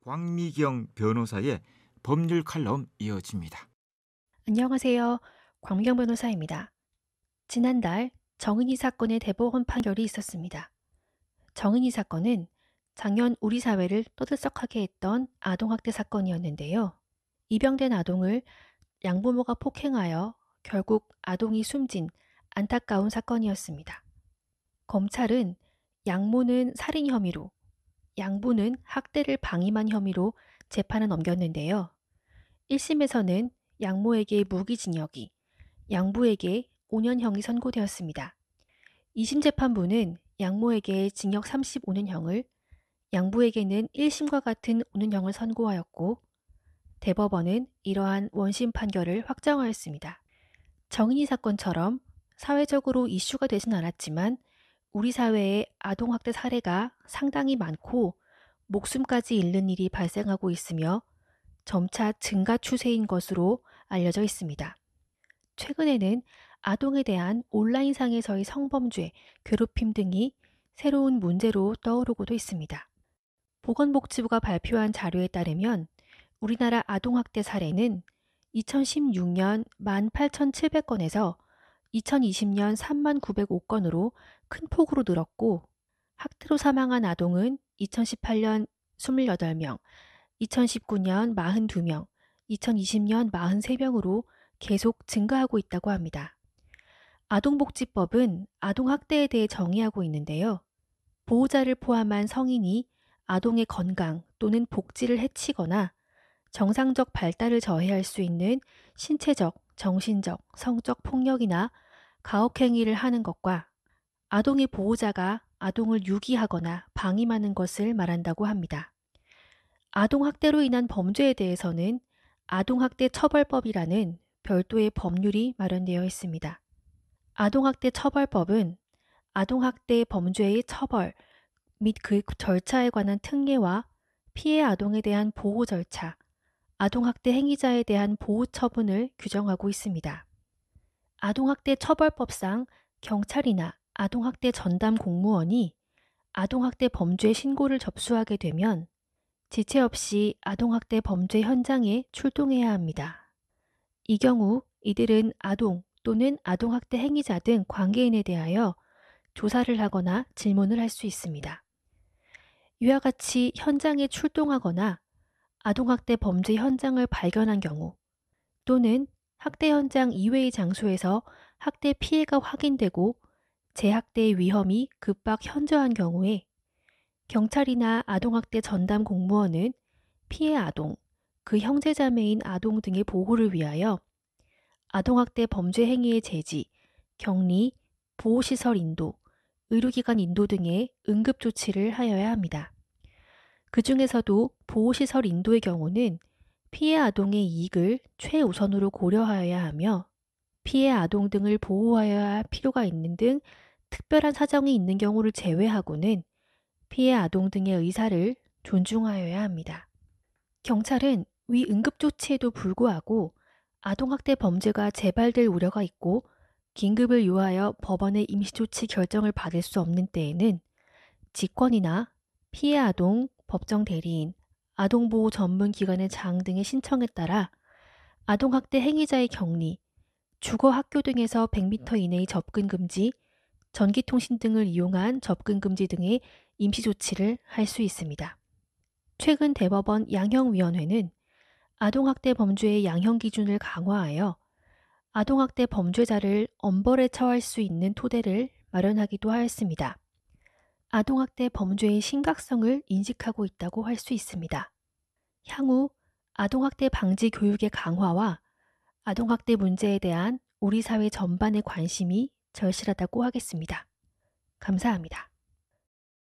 광미경 변호사의 법률 칼럼 이어집니다. 안녕하세요. 광미경 변호사입니다. 지난달 정은희 사건의 대법원 판결이 있었습니다. 정은희 사건은 작년 우리 사회를 떠들썩하게 했던 아동학대 사건이었는데요. 입양된 아동을 양부모가 폭행하여 결국 아동이 숨진 안타까운 사건이었습니다. 검찰은 양모는 살인 혐의로, 양부는 학대를 방임한 혐의로 재판을 넘겼는데요. 1심에서는 양모에게 무기징역이, 양부에게 5년형이 선고되었습니다. 2심 재판부는 양모에게 징역 35년형을, 양부에게는 1심과 같은 5년형을 선고하였고, 대법원은 이러한 원심 판결을 확정하였습니다. 정은희 사건처럼 사회적으로 이슈가 되진 않았지만 우리 사회에 아동학대 사례가 상당히 많고 목숨까지 잃는 일이 발생하고 있으며 점차 증가 추세인 것으로 알려져 있습니다. 최근에는 아동에 대한 온라인상에서의 성범죄, 괴롭힘 등이 새로운 문제로 떠오르고도 있습니다. 보건복지부가 발표한 자료에 따르면 우리나라 아동학대 사례는 2016년 18,700건에서 2020년 39,905건으로 큰 폭으로 늘었고, 학대로 사망한 아동은 2018년 28명, 2019년 42명, 2020년 43명으로 계속 증가하고 있다고 합니다. 아동복지법은 아동학대에 대해 정의하고 있는데요. 보호자를 포함한 성인이 아동의 건강 또는 복지를 해치거나 정상적 발달을 저해할 수 있는 신체적, 정신적, 성적 폭력이나 가혹행위를 하는 것과 아동의 보호자가 아동을 유기하거나 방임하는 것을 말한다고 합니다. 아동학대로 인한 범죄에 대해서는 아동학대 처벌법이라는 별도의 법률이 마련되어 있습니다. 아동학대 처벌법은 아동학대 범죄의 처벌 및 그 절차에 관한 특례와 피해 아동에 대한 보호 절차, 아동학대 행위자에 대한 보호 처분을 규정하고 있습니다. 아동학대 처벌법상 경찰이나 아동학대 전담 공무원이 아동학대 범죄 신고를 접수하게 되면 지체 없이 아동학대 범죄 현장에 출동해야 합니다. 이 경우 이들은 아동 또는 아동학대 행위자 등 관계인에 대하여 조사를 하거나 질문을 할 수 있습니다. 이와 같이 현장에 출동하거나 아동학대 범죄 현장을 발견한 경우 또는 학대 현장 이외의 장소에서 학대 피해가 확인되고 재학대의 위험이 급박 현저한 경우에 경찰이나 아동학대 전담 공무원은 피해 아동, 그 형제자매인 아동 등의 보호를 위하여 아동학대 범죄 행위의 제지, 격리, 보호시설 인도, 의료기관 인도 등의 응급조치를 하여야 합니다. 그 중에서도 보호시설 인도의 경우는 피해 아동의 이익을 최우선으로 고려하여야 하며 피해 아동 등을 보호하여야 할 필요가 있는 등 특별한 사정이 있는 경우를 제외하고는 피해 아동 등의 의사를 존중하여야 합니다. 경찰은 위 응급조치에도 불구하고 아동학대 범죄가 재발될 우려가 있고 긴급을 요하여 법원의 임시조치 결정을 받을 수 없는 때에는 직권이나 피해 아동, 법정 대리인, 아동보호 전문기관의 장 등의 신청에 따라 아동학대 행위자의 격리, 주거 학교 등에서 100m 이내의 접근 금지, 전기통신 등을 이용한 접근 금지 등의 임시조치를 할 수 있습니다. 최근 대법원 양형위원회는 아동학대 범죄의 양형 기준을 강화하여 아동학대 범죄자를 엄벌에 처할 수 있는 토대를 마련하기도 하였습니다. 아동학대 범죄의 심각성을 인식하고 있다고 할 수 있습니다. 향후 아동학대 방지 교육의 강화와 아동학대 문제에 대한 우리 사회 전반의 관심이 절실하다고 하겠습니다. 감사합니다.